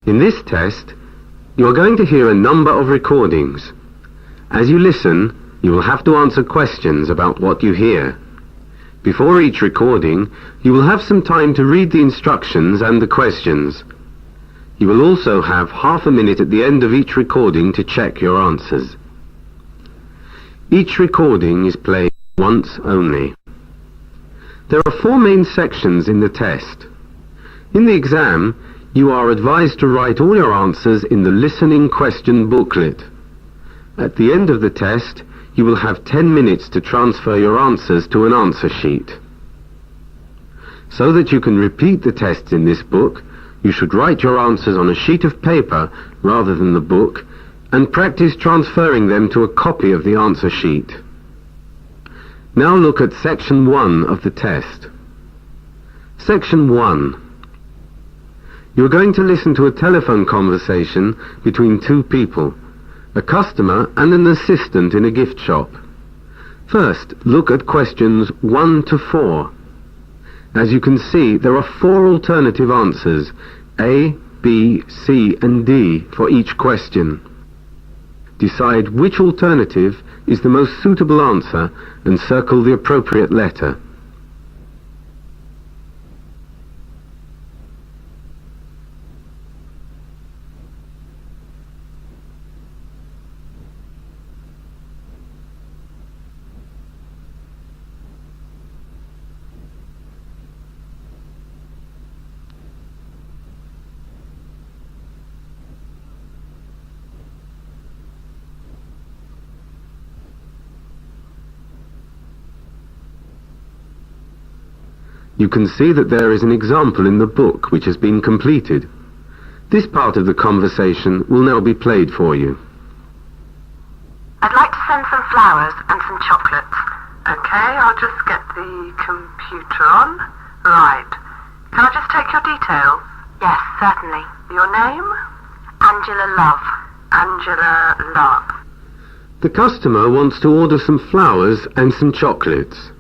In this test, you are going to hear a number of recordings. As you listen, you will have to answer questions about what you hear. Before each recording, you will have some time to read the instructions and the questions. You will also have half a minute at the end of each recording to check your answers. Each recording is played once only. There are 4 main sections in the test. In the exam, you are advised to write all your answers in the listening question booklet. At the end of the test, you will have 10 minutes to transfer your answers to an answer sheet. So that you can repeat the tests in this book, you should write your answers on a sheet of paper rather than the book, and practice transferring them to a copy of the answer sheet. Now look at Section 1 of the test. Section 1. You are going to listen to a telephone conversation between 2 people, a customer and an assistant in a gift shop. First, look at questions 1 to 4. As you can see, there are 4 alternative answers, A, B, C and D, for each question. Decide which alternative is the most suitable answer and circle the appropriate letter. You can see that there is an example in the book which has been completed. This part of the conversation will now be played for you. I'd like to send some flowers and some chocolates. Okay, I'll just get the computer on. Right. Can I just take your details? Yes, certainly. Your name? Angela Love. Angela Love. The customer wants to order some flowers and some chocolates.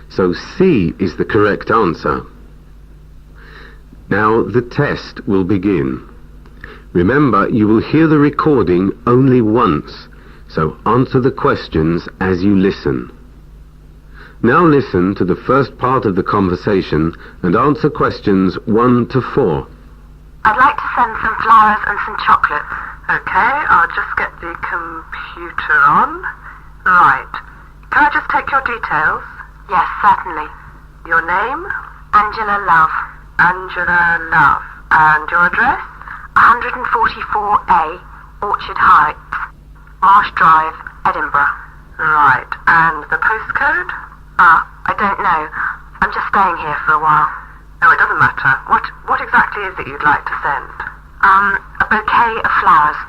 So C is the correct answer. Now the test will begin. Remember, you will hear the recording only once, so answer the questions as you listen. Now listen to the first part of the conversation and answer questions 1 to 4. I'd like to send some flowers and some chocolates. Okay, I'll just get the computer on. Right. Can I just take your details? Yes, certainly. Your name? Angela Love. Angela Love. And your address? 144A, Orchard Heights, Marsh Drive, Edinburgh. Right. And the postcode? I don't know. I'm just staying here for a while. Oh, it doesn't matter. What exactly is it you'd like to send? A bouquet of flowers.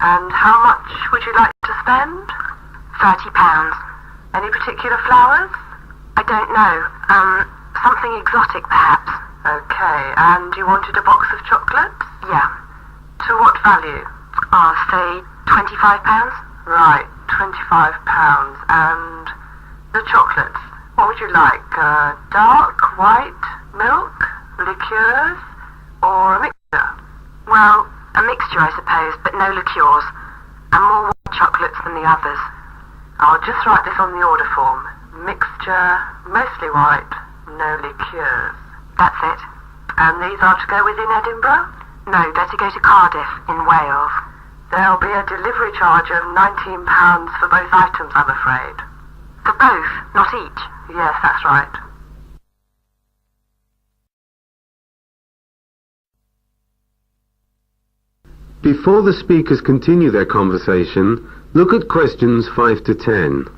And how much would you like to spend? £30. Any particular flowers? I don't know. Something exotic, perhaps. Okay, and you wanted a box of chocolates? Yeah. To what value? Say £25. Right, £25. And the chocolates? What would you like? Dark, white, milk, liqueurs, or a mixture? Well, a mixture, I suppose, but no liqueurs. And more white chocolates than the others. I'll just write this on the order form. Mixture, mostly white, no liqueurs. That's it. And these are to go within Edinburgh? No, they're to go to Cardiff, in Wales. There'll be a delivery charge of £19 for both items, I'm afraid. For both, not each? Yes, that's right. Before the speakers continue their conversation, look at questions 5 to 10.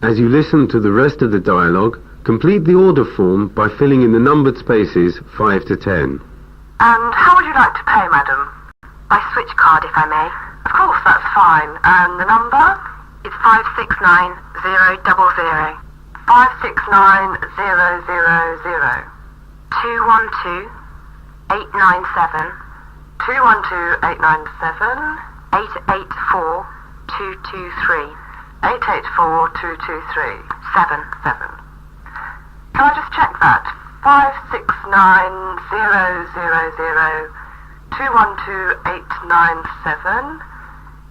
As you listen to the rest of the dialogue, complete the order form by filling in the numbered spaces 5 to 10. And how would you like to pay, madam? By switch card, if I may. Of course, that's fine. And the number? It's 569000. 569000. 212897. 212897. 884223. 884223. 7. 7. Can I just check that? 569000. 212897.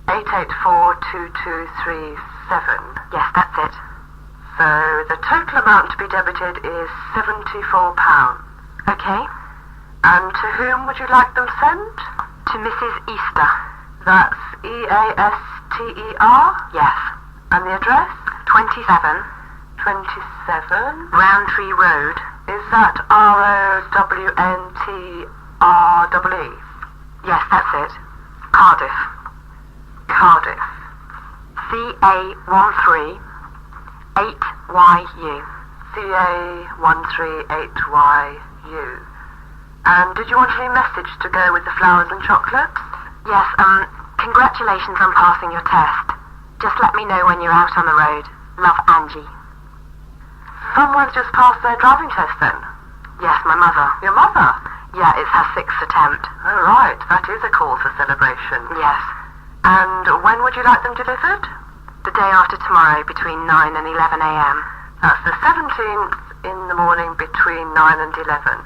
884223. Yes, that's it. So the total amount to be debited is £74. Okay. And to whom would you like them sent? To Mrs. Easter. That's Easter? Yes. And the address? 27. 27. Roundtree Road. Is that ROWNTREE? Yes, that's it. Cardiff. Cardiff. CA13 8YU. CA138YU. And did you want any message to go with the flowers and chocolates? Yes, congratulations on passing your test. Just let me know when you're out on the road. Love, Angie. Someone's just passed their driving test then? Yes, my mother. Your mother? Yeah, it's her 6th attempt. Oh, right. That is a cause for celebration. Yes. And when would you like them delivered? The day after tomorrow, between 9 and 11 a.m. That's the 17th in the morning between 9 and 11.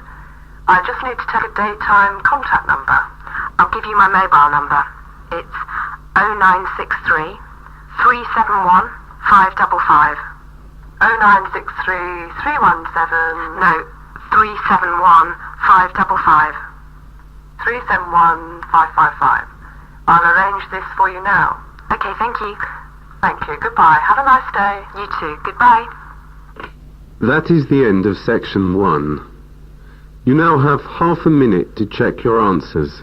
I just need to take a daytime contact number. I'll give you my mobile number. It's 0963 371 555. 0963 317. No, 371 555. 371 555. I'll arrange this for you now. Okay, thank you. Thank you. Goodbye. Have a nice day. You too. Goodbye. That is the end of section 1. You now have half a minute to check your answers.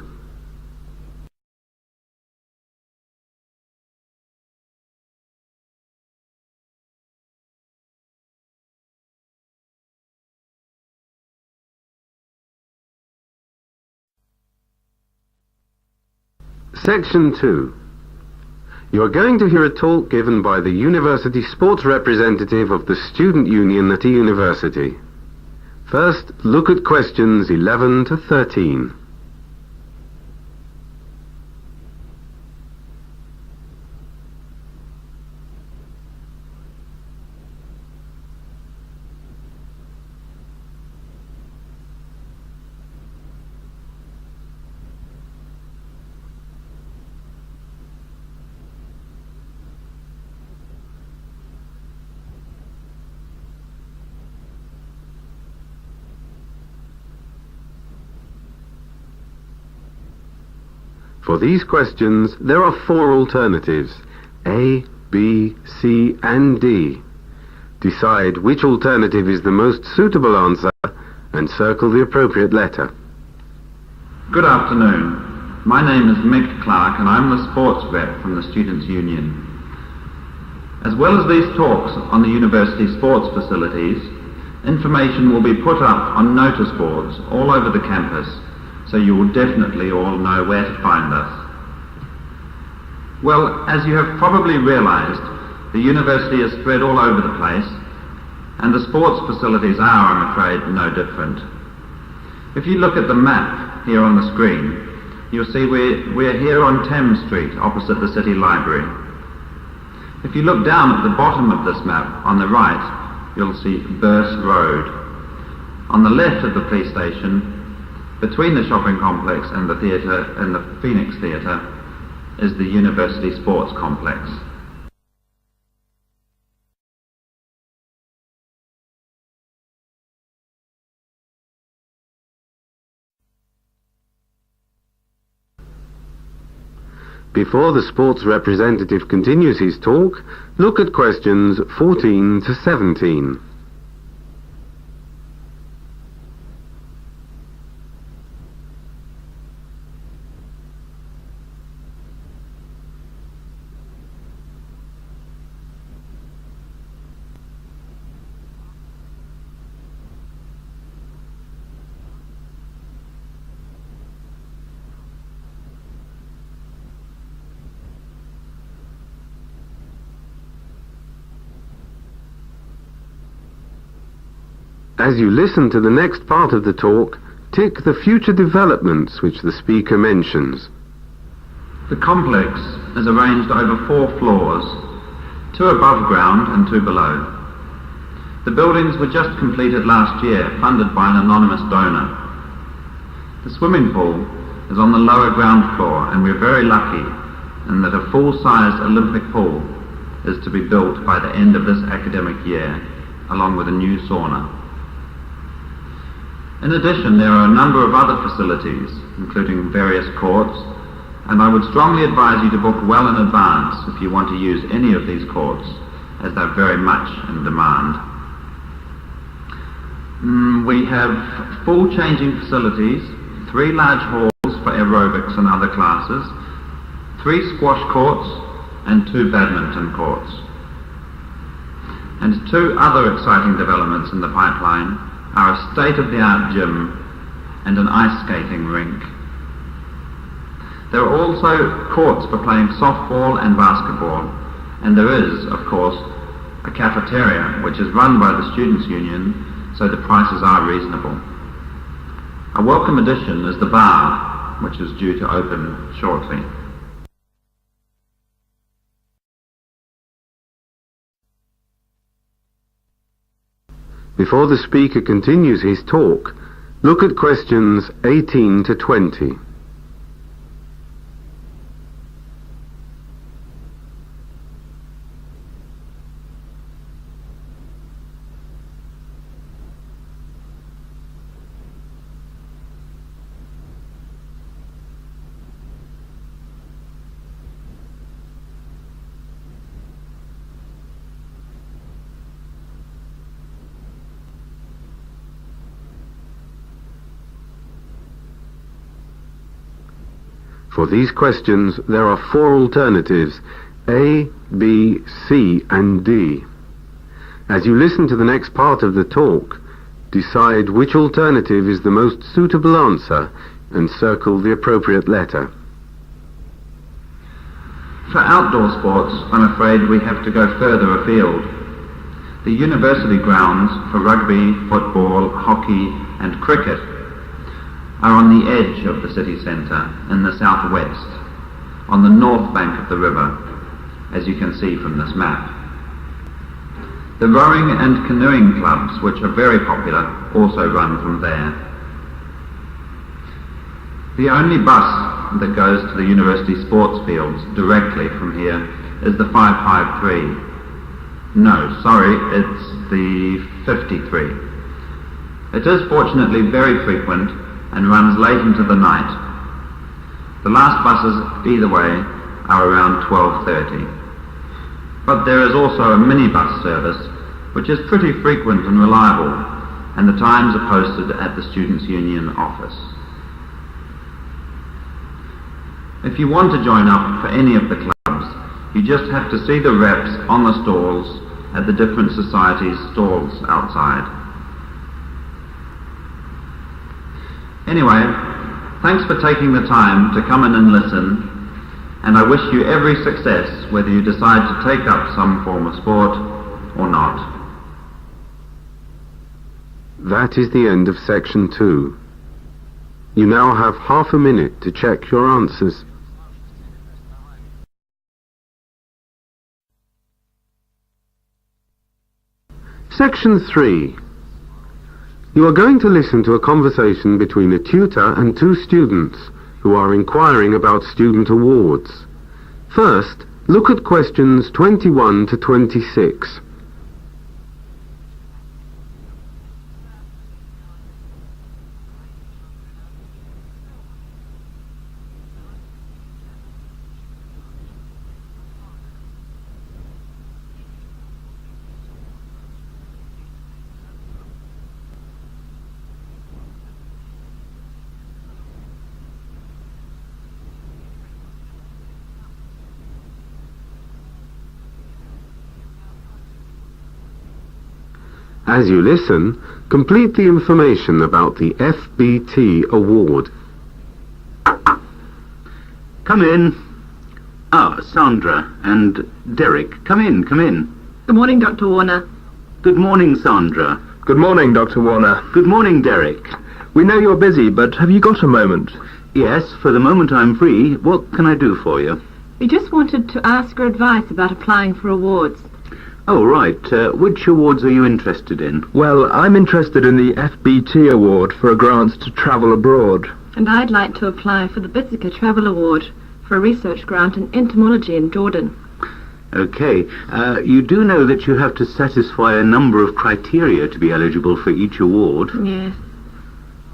Section 2. You are going to hear a talk given by the university sports representative of the student union at a university. First, look at questions 11 to 13. For these questions, there are 4 alternatives, A, B, C, and D. Decide which alternative is the most suitable answer and circle the appropriate letter. Good afternoon. My name is Mick Clark and I'm the sports rep from the Students' Union. As well as these talks on the university sports facilities, information will be put up on notice boards all over the campus, so you will definitely all know where to find us. Well, as you have probably realised, the university is spread all over the place, and the sports facilities are, I'm afraid, no different. If you look at the map here on the screen, you'll see we're here on Thames Street, opposite the City Library. If you look down at the bottom of this map, on the right, you'll see Burse Road. On the left of the police station, between the shopping complex and the theatre, and the Phoenix Theatre, is the University Sports Complex. Before the sports representative continues his talk, look at questions 14 to 17. As you listen to the next part of the talk, tick the future developments which the speaker mentions. The complex is arranged over 4 floors, 2 above ground and 2 below. The buildings were just completed last year, funded by an anonymous donor. The swimming pool is on the lower ground floor, and we're very lucky in that a full-size Olympic pool is to be built by the end of this academic year, along with a new sauna. In addition, there are a number of other facilities, including various courts, and I would strongly advise you to book well in advance if you want to use any of these courts, as they're very much in demand. We have full changing facilities, 3 large halls for aerobics and other classes, 3 squash courts and 2 badminton courts. And 2 other exciting developments in the pipeline are a state-of-the-art gym and an ice skating rink. There are also courts for playing softball and basketball, and there is, of course, a cafeteria which is run by the Students' Union, so the prices are reasonable. A welcome addition is the bar, which is due to open shortly. Before the speaker continues his talk, look at questions 18 to 20. For these questions, there are 4 alternatives, A, B, C, and D. As you listen to the next part of the talk, decide which alternative is the most suitable answer and circle the appropriate letter. For outdoor sports, I'm afraid we have to go further afield. The university grounds for rugby, football, hockey, and cricket are on the edge of the city centre in the southwest, on the north bank of the river, as you can see from this map. The rowing and canoeing clubs, which are very popular, also run from there. The only bus that goes to the university sports fields directly from here is the 553. No, sorry, it's the 53. It is fortunately very frequent and runs late into the night. The last buses either way are around 12:30. But there is also a minibus service which is pretty frequent and reliable, and the times are posted at the Students' Union office. If you want to join up for any of the clubs, you just have to see the reps on the stalls at the different societies' stalls outside. Anyway, thanks for taking the time to come in and listen, and I wish you every success whether you decide to take up some form of sport or not. That is the end of section 2. You now have half a minute to check your answers. Section 3. You are going to listen to a conversation between a tutor and 2 students who are inquiring about student awards. First, look at questions 21 to 26. As you listen, complete the information about the FBT award. Come in. Sandra and Derek. Come in. Good morning, Dr. Warner. Good morning, Sandra. Good morning, Dr. Warner. Good morning, Derek. We know you're busy, but have you got a moment? Yes, for the moment I'm free. What can I do for you? We just wanted to ask your advice about applying for awards. Oh, right. Which awards are you interested in? Well, I'm interested in the FBT award for a grant to travel abroad. And I'd like to apply for the Bissica Travel Award for a research grant in entomology in Jordan. Okay. You do know that you have to satisfy a number of criteria to be eligible for each award. Yes.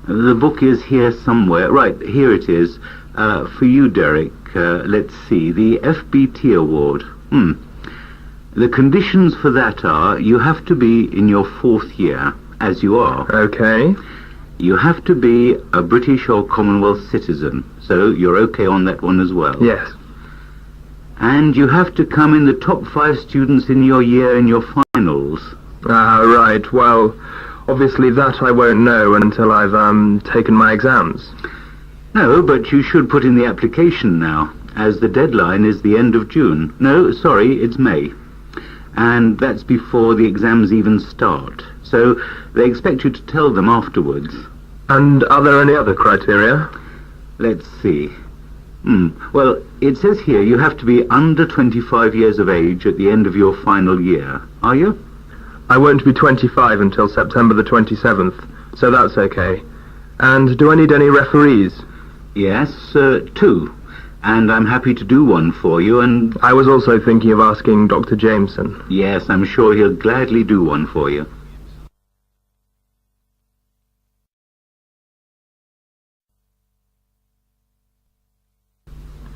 The book is here somewhere. Right, here it is. For you, Derek, let's see. The FBT award. The conditions for that are you have to be in your 4th year, as you are. Okay. You have to be a British or Commonwealth citizen, so you're okay on that one as well. Yes. And you have to come in the top 5 students in your year in your finals. Right. Well, obviously that I won't know until I've taken my exams. No, but you should put in the application now, as the deadline is the end of June. No, sorry, it's May. And that's before the exams even start. So they expect you to tell them afterwards. And are there any other criteria? Let's see. Well, it says here you have to be under 25 years of age at the end of your final year. Are you? I won't be 25 until September the 27th, so that's okay. And do I need any referees? Yes, 2. And I'm happy to do one for you, and... I was also thinking of asking Dr. Jameson. Yes, I'm sure he'll gladly do one for you.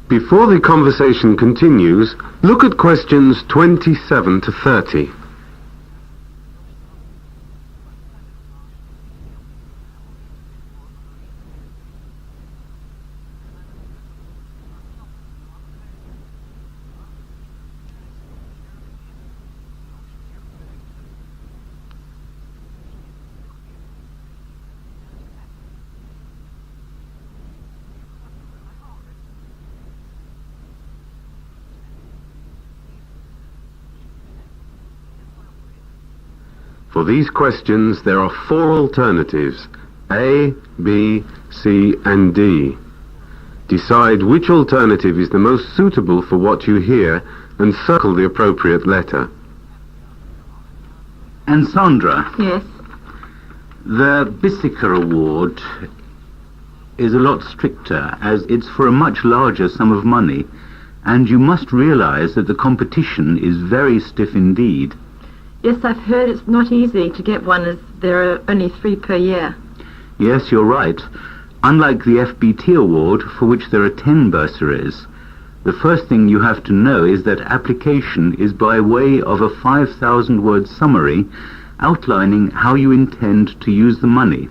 Before the conversation continues, look at questions 27 to 30. For these questions, there are 4 alternatives, A, B, C, and D. Decide which alternative is the most suitable for what you hear and circle the appropriate letter. And Sandra, Yes. the Bissica Award is a lot stricter, as it's for a much larger sum of money, and you must realize that the competition is very stiff indeed. Yes, I've heard it's not easy to get one as there are only 3 per year. Yes, you're right. Unlike the FBT award, for which there are 10 bursaries, the first thing you have to know is that application is by way of a 5,000-word summary outlining how you intend to use the money.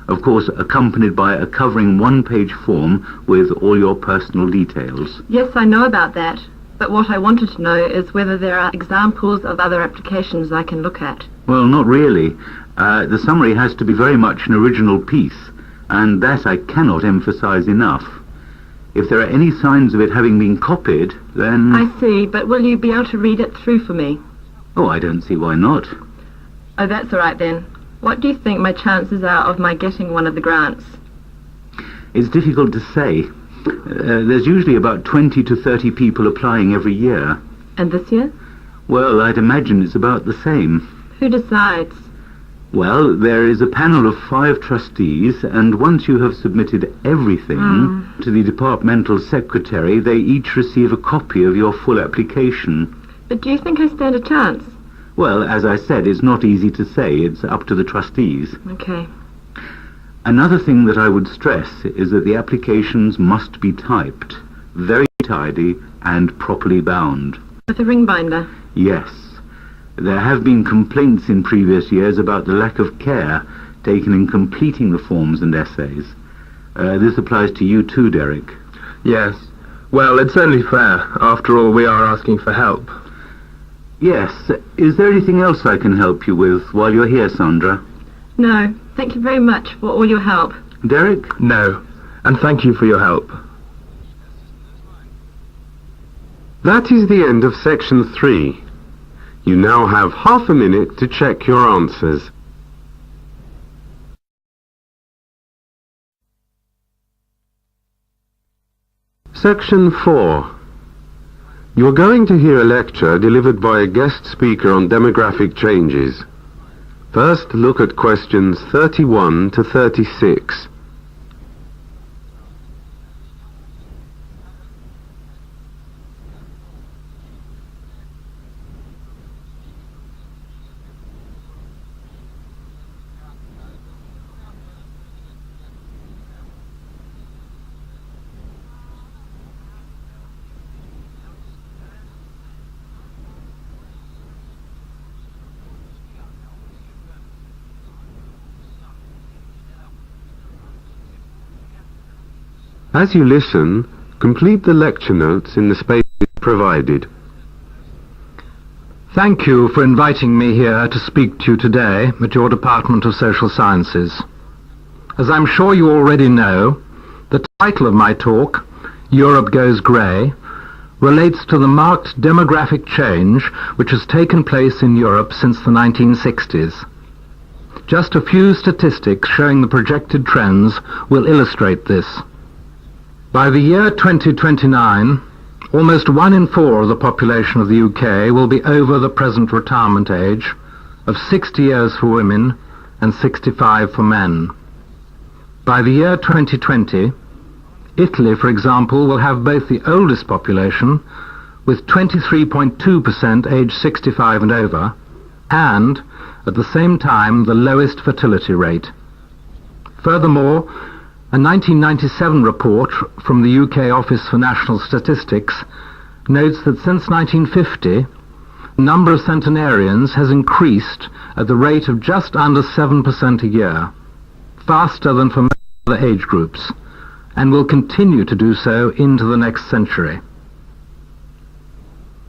Of course, accompanied by a covering 1-page form with all your personal details. Yes, I know about that. But what I wanted to know is whether there are examples of other applications I can look at. Well, not really. The summary has to be very much an original piece, and that I cannot emphasize enough. If there are any signs of it having been copied, then... I see, but will you be able to read it through for me? Oh, I don't see why not. Oh, that's all right then. What do you think my chances are of my getting one of the grants? It's difficult to say. There's usually about 20 to 30 people applying every year. And this year? Well, I'd imagine it's about the same. Who decides? Well, there is a panel of 5 trustees, and once you have submitted everything to the departmental secretary, they each receive a copy of your full application. But do you think I stand a chance? Well, as I said, it's not easy to say. It's up to the trustees. Okay. Another thing that I would stress is that the applications must be typed, very tidy and properly bound. With a ring binder? Yes. There have been complaints in previous years about the lack of care taken in completing the forms and essays. This applies to you too, Derek. Yes. Well, it's only fair. After all, we are asking for help. Yes. Is there anything else I can help you with while you're here, Sandra? No. Thank you very much for all your help. Derek? No. And thank you for your help. That is the end of section 3. You now have half a minute to check your answers. Section 4. You're going to hear a lecture delivered by a guest speaker on demographic changes. First, look at questions 31 to 36. As you listen, complete the lecture notes in the space provided. Thank you for inviting me here to speak to you today at your Department of Social Sciences. As I'm sure you already know, the title of my talk, Europe Goes Grey, relates to the marked demographic change which has taken place in Europe since the 1960s. Just a few statistics showing the projected trends will illustrate this. By the year 2029, almost 1 in 4 of the population of the UK will be over the present retirement age of 60 years for women and 65 for men. By the year 2020, Italy, for example, will have both the oldest population, with 23.2% aged 65 and over, and, at the same time, the lowest fertility rate. Furthermore, a 1997 report from the UK Office for National Statistics notes that since 1950, the number of centenarians has increased at the rate of just under 7% a year, faster than for many other age groups, and will continue to do so into the next century.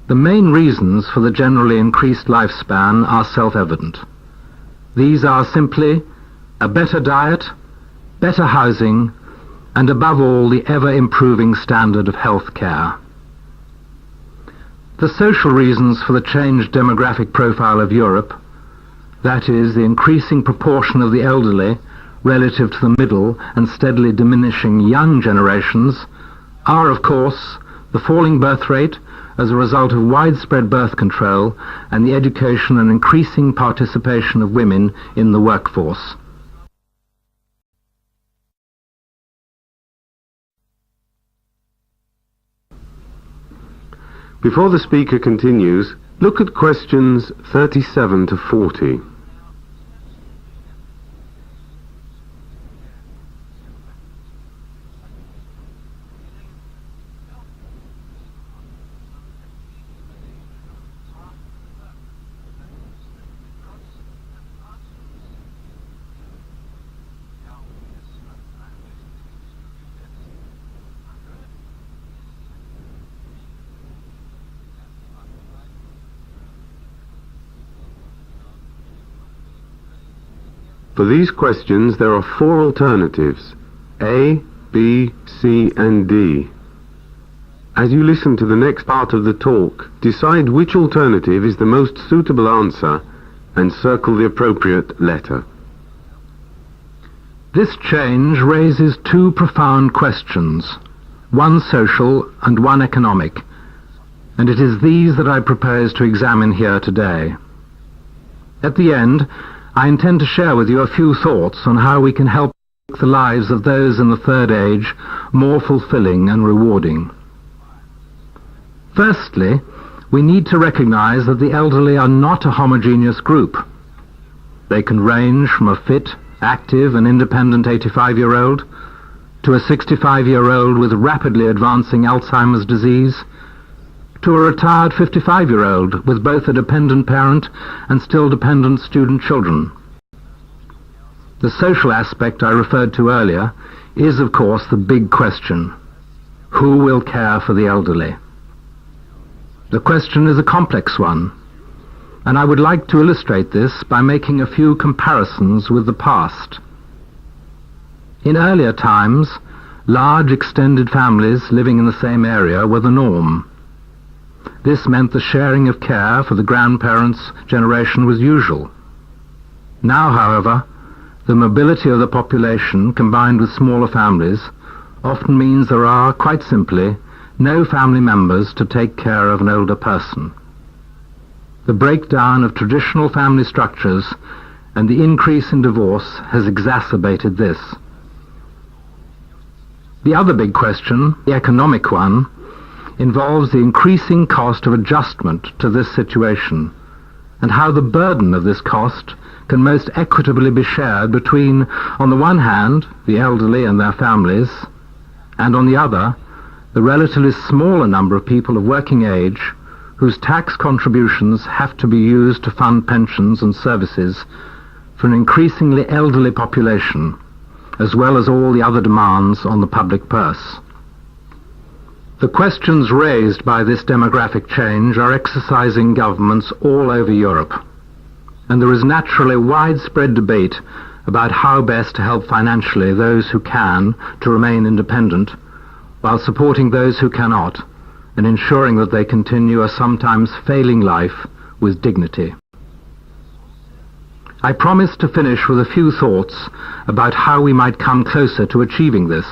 The main reasons for the generally increased lifespan are self-evident. These are simply a better diet, better housing, and above all the ever-improving standard of health care. The social reasons for the changed demographic profile of Europe, that is, the increasing proportion of the elderly relative to the middle and steadily diminishing young generations, are of course the falling birth rate as a result of widespread birth control and the education and increasing participation of women in the workforce. Before the speaker continues, look at questions 37 to 40. For these questions, there are 4 alternatives, A, B, C, and D. As you listen to the next part of the talk, decide which alternative is the most suitable answer and circle the appropriate letter. This change raises 2 profound questions, one social and one economic, and it is these that I propose to examine here today. At the end, I intend to share with you a few thoughts on how we can help make the lives of those in the third age more fulfilling and rewarding. Firstly, we need to recognize that the elderly are not a homogeneous group. They can range from a fit, active and independent 85-year-old to a 65-year-old with rapidly advancing Alzheimer's disease, to a retired 55-year-old with both a dependent parent and still dependent student children. The social aspect I referred to earlier is, of course, the big question. Who will care for the elderly? The question is a complex one, and I would like to illustrate this by making a few comparisons with the past. In earlier times, large extended families living in the same area were the norm. This meant the sharing of care for the grandparents' generation was usual. Now, however, the mobility of the population, combined with smaller families, often means there are, quite simply, no family members to take care of an older person. The breakdown of traditional family structures and the increase in divorce has exacerbated this. The other big question, the economic one, involves the increasing cost of adjustment to this situation, and how the burden of this cost can most equitably be shared between, on the one hand, the elderly and their families, and on the other, the relatively smaller number of people of working age whose tax contributions have to be used to fund pensions and services for an increasingly elderly population, as well as all the other demands on the public purse. The questions raised by this demographic change are exercising governments all over Europe, and there is naturally widespread debate about how best to help financially those who can to remain independent, while supporting those who cannot, and ensuring that they continue a sometimes failing life with dignity. I promise to finish with a few thoughts about how we might come closer to achieving this.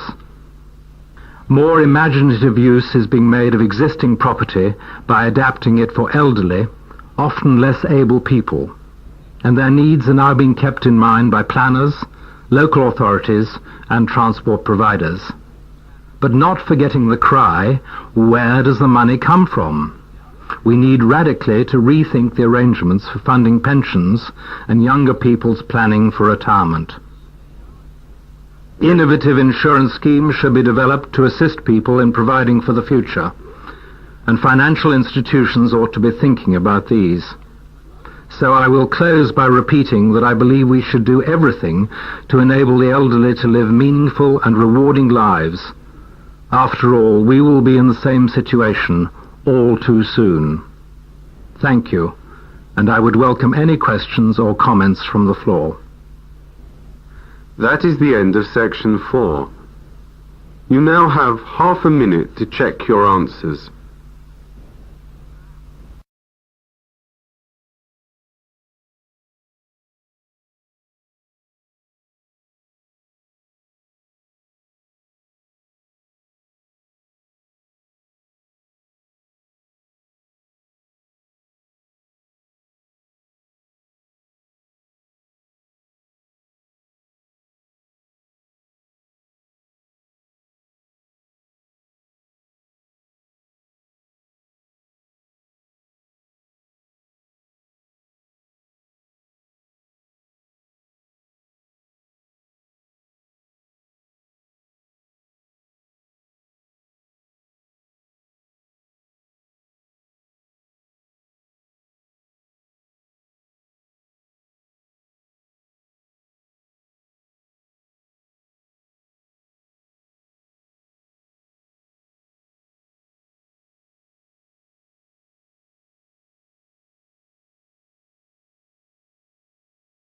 More imaginative use is being made of existing property by adapting it for elderly, often less able people, and their needs are now being kept in mind by planners, local authorities, and transport providers. But not forgetting the cry, where does the money come from? We need radically to rethink the arrangements for funding pensions and younger people's planning for retirement. Innovative insurance schemes should be developed to assist people in providing for the future, and financial institutions ought to be thinking about these. So I will close by repeating that I believe we should do everything to enable the elderly to live meaningful and rewarding lives. After all, we will be in the same situation all too soon. Thank you, and I would welcome any questions or comments from the floor. That is the end of section 4. You now have half a minute to check your answers.